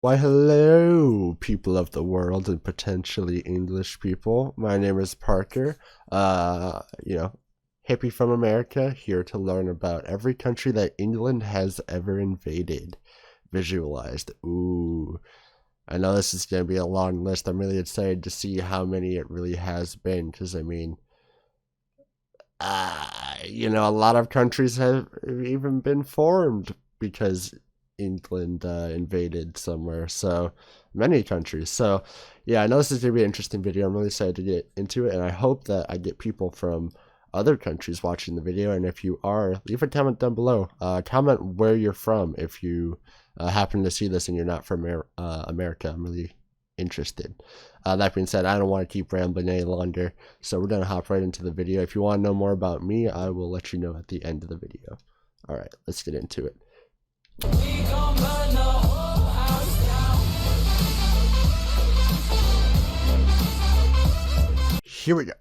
Why, hello, people of the world and potentially English people. My name is Parker. Hippie from America, here to learn about every country that England has ever invaded. Visualized. Ooh. I know this is going to be a long list. I'm really excited to see how many it really has been, because, a lot of countries have even been formed because England invaded somewhere. So many countries. So yeah, I know this is going to be an interesting video. I'm really excited to get into it, and I hope that I get people from other countries watching the video. And if you are, leave a comment down below. Comment where you're from if you happen to see this and you're not from America. I'm really interested. That being said, I don't want to keep rambling any longer, so we're going to hop right into the video. If you want to know more about me, I will let you know at the end of the video. Alright, let's get into it. Here we go.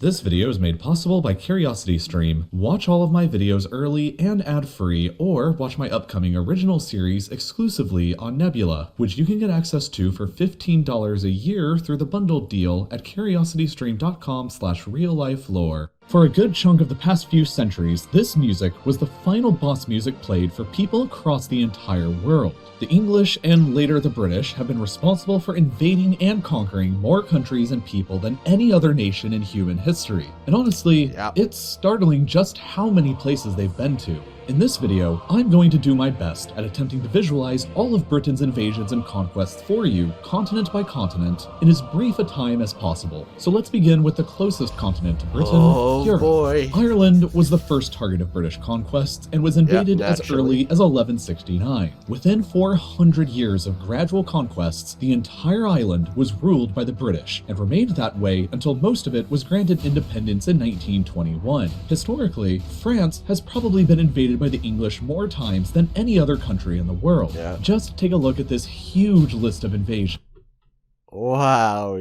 This video is made possible by CuriosityStream. Watch all of my videos early and ad-free, or watch my upcoming original series exclusively on Nebula, which you can get access to for $15 a year through the bundled deal at curiositystream.com/reallifelore. For a good chunk of the past few centuries, this music was the final boss music played for people across the entire world. The English and later the British have been responsible for invading and conquering more countries and people than any other nation in human history. And honestly, It's startling just how many places they've been to. In this video, I'm going to do my best at attempting to visualize all of Britain's invasions and conquests for you, continent by continent, in as brief a time as possible. So let's begin with the closest continent to Britain, Europe. Boy. Ireland was the first target of British conquests and was invaded as early as 1169. Within 400 years of gradual conquests, the entire island was ruled by the British and remained that way until most of it was granted independence in 1921. Historically, France has probably been invaded by the English more times than any other country in the world. Just take a look at this huge list of invasions. Wow.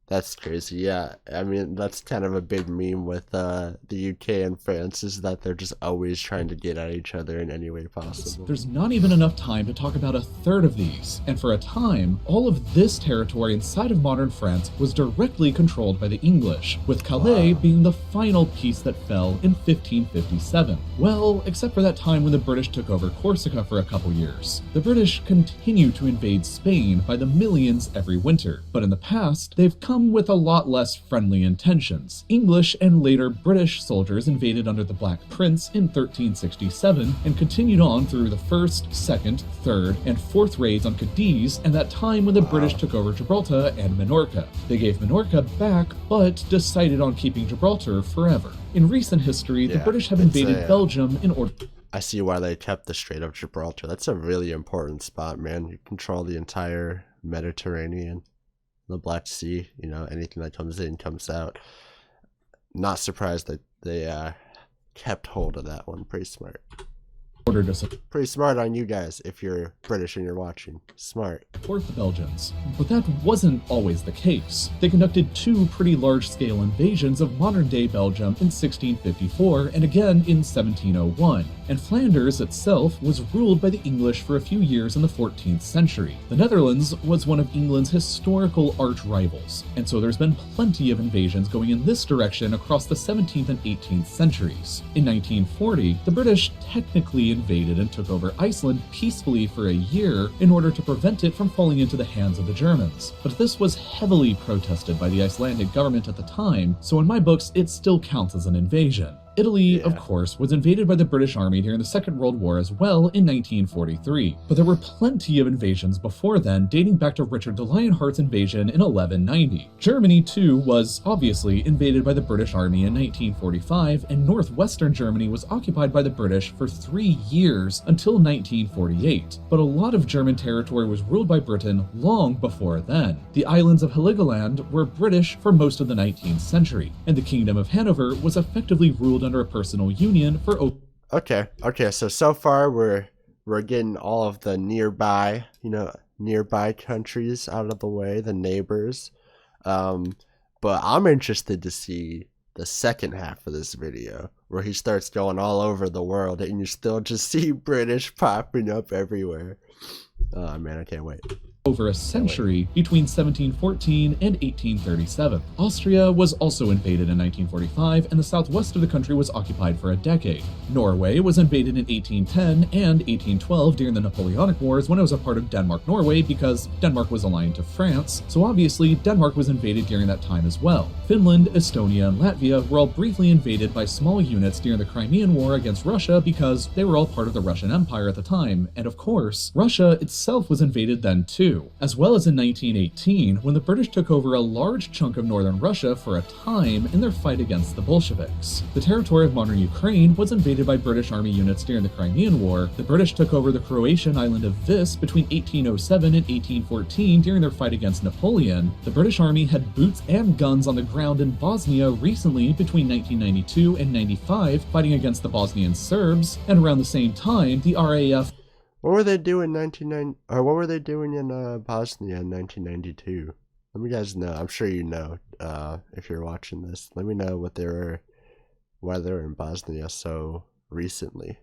That's crazy. Yeah, I mean, that's kind of a big meme with the UK and France, is that they're just always trying to get at each other in any way possible. There's not even enough time to talk about a third of these, and for a time, all of this territory inside of modern France was directly controlled by the English, with Calais being the final piece that fell in 1557. Well, except for that time when the British took over Corsica for a couple years. The British continue to invade Spain by the millions every winter, but in the past, they've come with a lot less friendly intentions. English and later British soldiers invaded under the Black Prince in 1367 and continued on through the first, second, third, and fourth raids on Cadiz, and that time when the British took over Gibraltar and Minorca. They gave Minorca back, but decided on keeping Gibraltar forever. In recent history, the British have invaded Belgium in order... I see why they kept the Strait of Gibraltar. That's a really important spot, man. You control the entire Mediterranean, the Black Sea, anything that comes in comes out. Not surprised that they kept hold of that one. Pretty smart. Pretty smart on you guys if you're British and you're watching. Smart. Support the Belgians. But that wasn't always the case. They conducted two pretty large-scale invasions of modern-day Belgium in 1654 and again in 1701. And Flanders itself was ruled by the English for a few years in the 14th century. The Netherlands was one of England's historical arch-rivals, and so there's been plenty of invasions going in this direction across the 17th and 18th centuries. In 1940, the British technically invaded and took over Iceland peacefully for a year in order to prevent it from falling into the hands of the Germans. But this was heavily protested by the Icelandic government at the time, so in my books it still counts as an invasion. Italy, of course, was invaded by the British Army during the Second World War as well in 1943, but there were plenty of invasions before then, dating back to Richard the Lionheart's invasion in 1190. Germany, too, was obviously invaded by the British Army in 1945, and northwestern Germany was occupied by the British for 3 years until 1948. But a lot of German territory was ruled by Britain long before then. The islands of Heligoland were British for most of the 19th century, and the Kingdom of Hanover was effectively ruled under a personal union for... Okay, so far we're getting all of the nearby countries out of the way, the neighbors. But I'm interested to see the second half of this video, where he starts going all over the world and you still just see British popping up everywhere. Oh man, I can't wait. Over a century between 1714 and 1837. Austria was also invaded in 1945, and the southwest of the country was occupied for a decade. Norway was invaded in 1810 and 1812 during the Napoleonic Wars when it was a part of Denmark-Norway because Denmark was aligned to France, so obviously Denmark was invaded during that time as well. Finland, Estonia, and Latvia were all briefly invaded by small units during the Crimean War against Russia because they were all part of the Russian Empire at the time, and of course, Russia itself was invaded then too. As well as in 1918, when the British took over a large chunk of northern Russia for a time in their fight against the Bolsheviks. The territory of modern Ukraine was invaded by British army units during the Crimean War. The British took over the Croatian island of Vis between 1807 and 1814 during their fight against Napoleon. The British army had boots and guns on the ground in Bosnia recently between 1992 and 95 fighting against the Bosnian Serbs, and around the same time, the RAF. What were they doing what were they doing in Bosnia in 1992? Let me guys know. I'm sure you know if you're watching this. Let me know why they're in Bosnia so recently.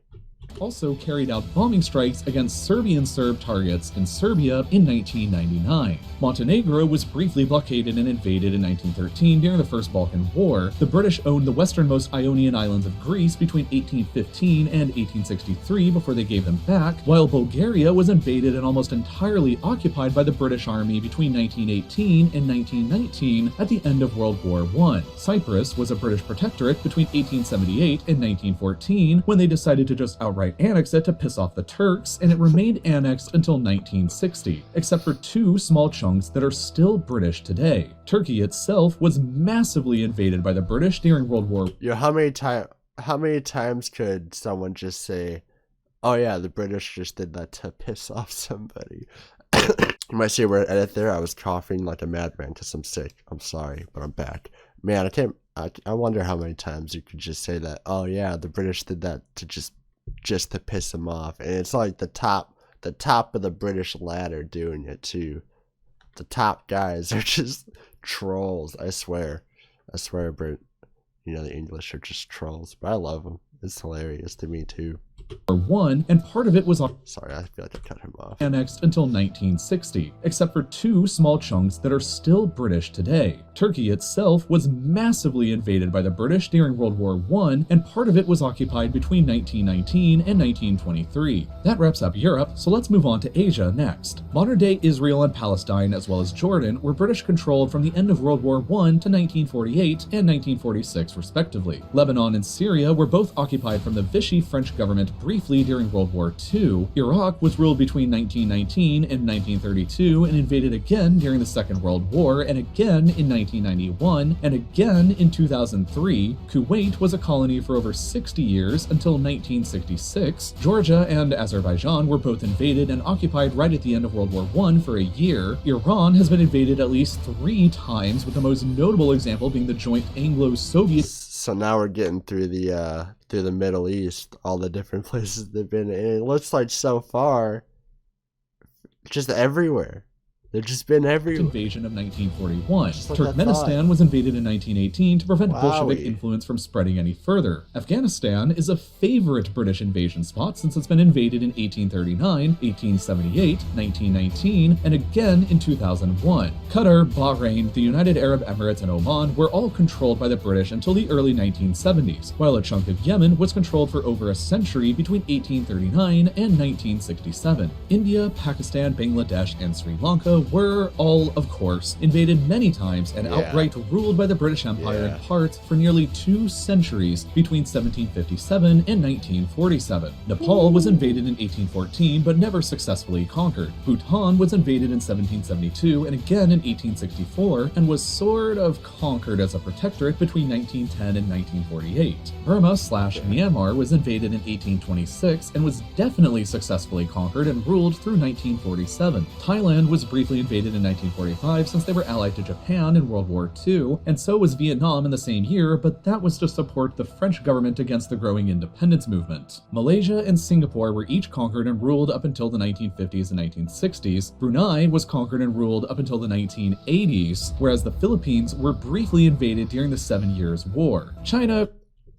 Also carried out bombing strikes against Serbian Serb targets in Serbia in 1999. Montenegro was briefly blockaded and invaded in 1913 during the First Balkan War. The British owned the westernmost Ionian islands of Greece between 1815 and 1863 before they gave them back, while Bulgaria was invaded and almost entirely occupied by the British Army between 1918 and 1919 at the end of World War I. Cyprus was a British protectorate between 1878 and 1914 when they decided to just outright annex it to piss off the Turks, and it remained annexed until 1960, except for two small chunks that are still British today. Turkey itself was massively invaded by the British during World War I. Yo, how many times could someone just say, oh yeah, the British just did that to piss off somebody? You might see a word edit there. I was coughing like a madman because I'm sick. I'm sorry, but I'm back. Man, I wonder how many times you could just say that, oh yeah, the British did that to just to piss them off. And it's like the top of the British ladder doing it too. The top guys are just trolls. I swear, Brit. The English are just trolls, but I love them. It's hilarious to me too. I, and part of it was sorry, I feel like I cut him off. Annexed until 1960, except for two small chunks that are still British today. Turkey itself was massively invaded by the British during World War I, and part of it was occupied between 1919 and 1923. That wraps up Europe, so let's move on to Asia next. Modern-day Israel and Palestine, as well as Jordan, were British-controlled from the end of World War I to 1948 and 1946, respectively. Lebanon and Syria were both occupied from the Vichy French government briefly during World War II. Iraq was ruled between 1919 and 1932 and invaded again during the Second World War, and again in 1991, and again in 2003. Kuwait was a colony for over 60 years until 1966. Georgia and Azerbaijan were both invaded and occupied right at the end of World War I for a year. Iran has been invaded at least 3 times, with the most notable example being the joint Anglo-Soviet. So now we're getting through the Middle East, all the different places they've been in. And it looks like so far, just everywhere. They've just been everywhere. Invasion of 1941. Just like Turkmenistan was invaded in 1918 to prevent Wowie. Bolshevik influence from spreading any further. Afghanistan is a favorite British invasion spot since it's been invaded in 1839, 1878, 1919, and again in 2001. Qatar, Bahrain, the United Arab Emirates, and Oman were all controlled by the British until the early 1970s, while a chunk of Yemen was controlled for over a century between 1839 and 1967. India, Pakistan, Bangladesh, and Sri Lanka were all, of course, invaded many times and outright ruled by the British Empire in parts for nearly 2 centuries between 1757 and 1947. Nepal was invaded in 1814 but never successfully conquered. Bhutan was invaded in 1772 and again in 1864 and was sort of conquered as a protectorate between 1910 and 1948. Burma/Myanmar was invaded in 1826 and was definitely successfully conquered and ruled through 1947. Thailand was briefly invaded in 1945 since they were allied to Japan in World War II, and so was Vietnam in the same year, but that was to support the French government against the growing independence movement. Malaysia and Singapore were each conquered and ruled up until the 1950s and 1960s. Brunei was conquered and ruled up until the 1980s, whereas the Philippines were briefly invaded during the 7 Years' War. China...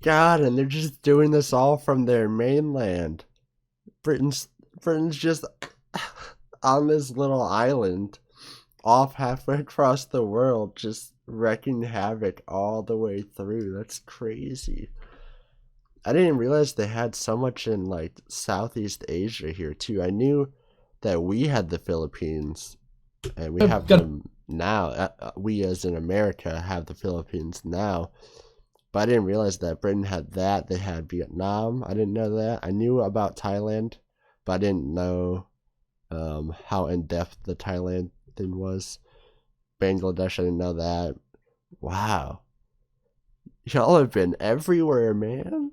God, and they're just doing this all from their mainland. Britain's just... on this little island off halfway across the world, just wreaking havoc all the way through. That's crazy. I didn't realize they had so much in like Southeast Asia here too. I knew that we had the Philippines and we have them now. We as in America have the Philippines now. But I didn't realize that Britain had that. They had Vietnam. I didn't know that. I knew about Thailand, but I didn't know how in depth the Thailand thing was. Bangladesh, I didn't know that. Wow. Y'all have been everywhere, man.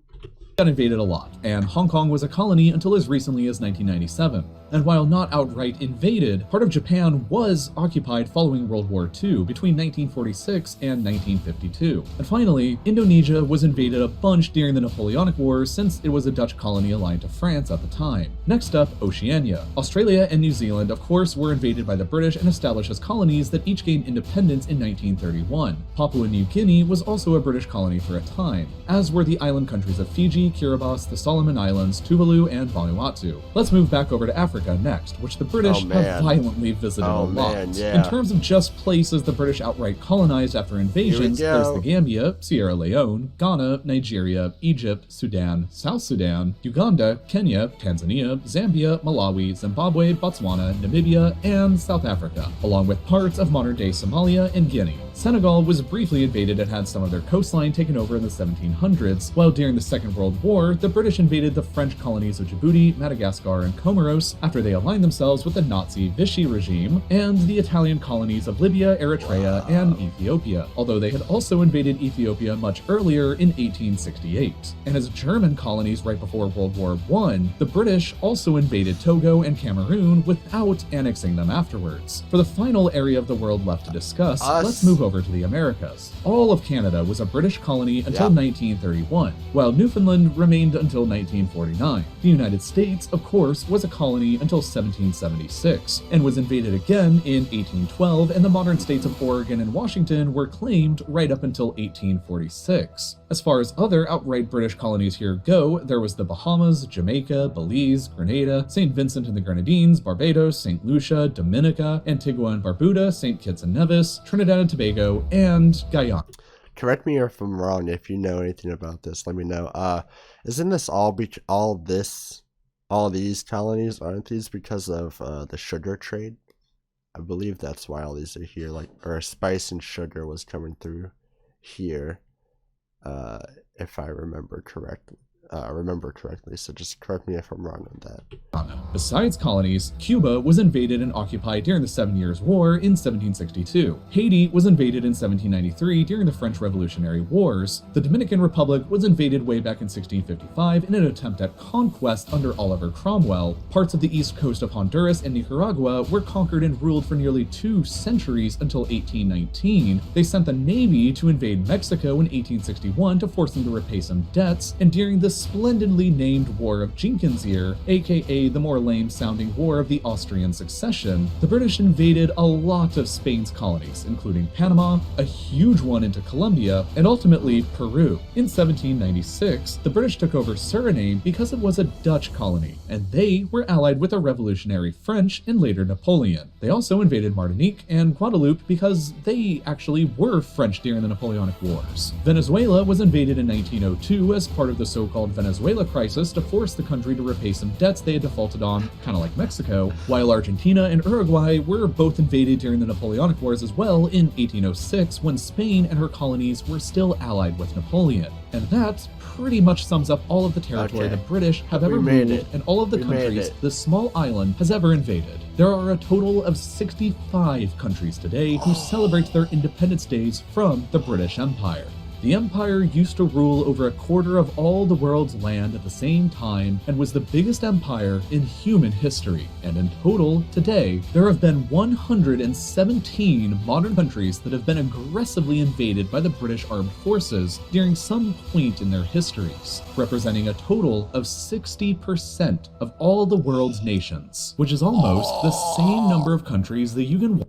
Got invaded a lot, and Hong Kong was a colony until as recently as 1997. And while not outright invaded, part of Japan was occupied following World War II between 1946 and 1952. And finally, Indonesia was invaded a bunch during the Napoleonic Wars since it was a Dutch colony aligned to France at the time. Next up, Oceania. Australia and New Zealand, of course, were invaded by the British and established as colonies that each gained independence in 1931. Papua New Guinea was also a British colony for a time, as were the island countries of Fiji, Kiribati, the Solomon Islands, Tuvalu, and Vanuatu. Let's move back over to Africa next, which the British have violently visited a lot. In terms of just places the British outright colonized after invasions, there's the Gambia, Sierra Leone, Ghana, Nigeria, Egypt, Sudan, South Sudan, Uganda, Kenya, Tanzania, Zambia, Malawi, Zimbabwe, Botswana, Namibia, and South Africa, along with parts of modern-day Somalia and Guinea. Senegal was briefly invaded and had some of their coastline taken over in the 1700s, while during the Second World War, the British invaded the French colonies of Djibouti, Madagascar, and Comoros after they aligned themselves with the Nazi Vichy regime, and the Italian colonies of Libya, Eritrea, and Ethiopia, although they had also invaded Ethiopia much earlier in 1868. And as German colonies right before World War I, the British also invaded Togo and Cameroon without annexing them afterwards. For the final area of the world left to discuss, let's move over to the Americas. All of Canada was a British colony until 1931, while Newfoundland remained until 1949. The United States, of course, was a colony until 1776, and was invaded again in 1812, and the modern states of Oregon and Washington were claimed right up until 1846. As far as other outright British colonies here go, there was the Bahamas, Jamaica, Belize, Grenada, St. Vincent and the Grenadines, Barbados, St. Lucia, Dominica, Antigua and Barbuda, St. Kitts and Nevis, Trinidad and Tobago, and Guyana. Correct me if I'm wrong. If you know anything about this, let me know. Isn't this all these colonies, aren't these because of the sugar trade? I believe that's why all these are here. Or spice and sugar was coming through here, if I remember correctly. So just correct me if I'm wrong on that. Besides colonies, Cuba was invaded and occupied during the 7 Years' War in 1762. Haiti was invaded in 1793 during the French Revolutionary Wars. The Dominican Republic was invaded way back in 1655 in an attempt at conquest under Oliver Cromwell. Parts of the east coast of Honduras and Nicaragua were conquered and ruled for nearly 2 centuries until 1819. They sent the Navy to invade Mexico in 1861 to force them to repay some debts, and during the splendidly named War of Jenkins Ear, aka the more lame-sounding War of the Austrian Succession, the British invaded a lot of Spain's colonies, including Panama, a huge one into Colombia, and ultimately Peru. In 1796, the British took over Suriname because it was a Dutch colony, and they were allied with the revolutionary French and later Napoleon. They also invaded Martinique and Guadeloupe because they actually were French during the Napoleonic Wars. Venezuela was invaded in 1902 as part of the so-called Venezuela crisis to force the country to repay some debts they had defaulted on, kind of like Mexico, while Argentina and Uruguay were both invaded during the Napoleonic Wars as well in 1806 when Spain and her colonies were still allied with Napoleon. And that pretty much sums up all of the territory the British have ever ruled and all of the countries the small island has ever invaded. There are a total of 65 countries today who celebrate their independence days from the British Empire. The Empire used to rule over a quarter of all the world's land at the same time and was the biggest empire in human history. And in total, today, there have been 117 modern countries that have been aggressively invaded by the British Armed Forces during some point in their histories, representing a total of 60% of all the world's nations, which is almost the same number of countries that you can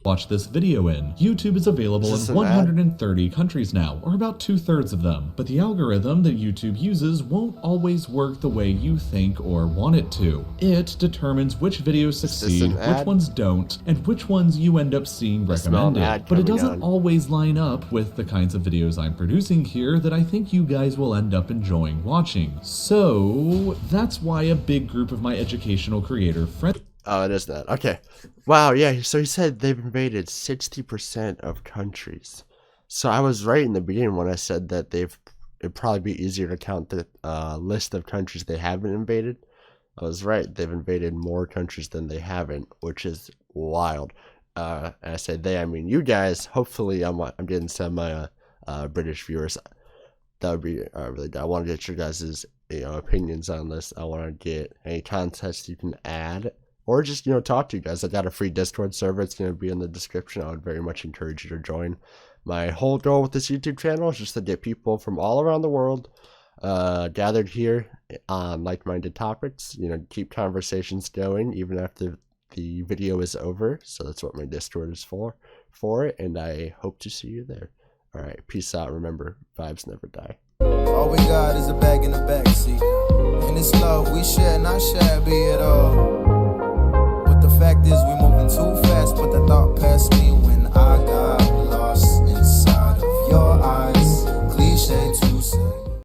watch this video in. YouTube is available Is this in an ad? 130 countries now, or about 2/3 of them, but the algorithm that YouTube uses won't always work the way you think or want it to. It determines which videos succeed, an which ad? ones don't, and which ones you end up seeing smell an recommended. ad But it coming doesn't on. always line up with the kinds of videos I'm producing here that I think you guys will end up enjoying watching. So that's why a big group of my educational creator friends. Oh, it is not. Okay. Wow, yeah, so he said they've invaded 60% of countries. So I was right in the beginning when I said that it'd probably be easier to count the list of countries they haven't invaded. I was right. They've invaded more countries than they haven't, which is wild. And I say they, I mean you guys. Hopefully I'm getting some British viewers. That would be really good. I want to get your guys' opinions on this. I want to get any contests you can add, or just talk to you guys. I got a free Discord server. It's going to be in the description. I would very much encourage you to join. My whole goal with this YouTube channel is just to get people from all around the world gathered here on like-minded topics. Keep conversations going even after the video is over. So that's what my Discord is for it, and I hope to see you there. All right, peace out. Remember, vibes never die. All we got is a bag in the backseat, and it's love we share, not shabby at all. But the fact is we moving too fast, but the thought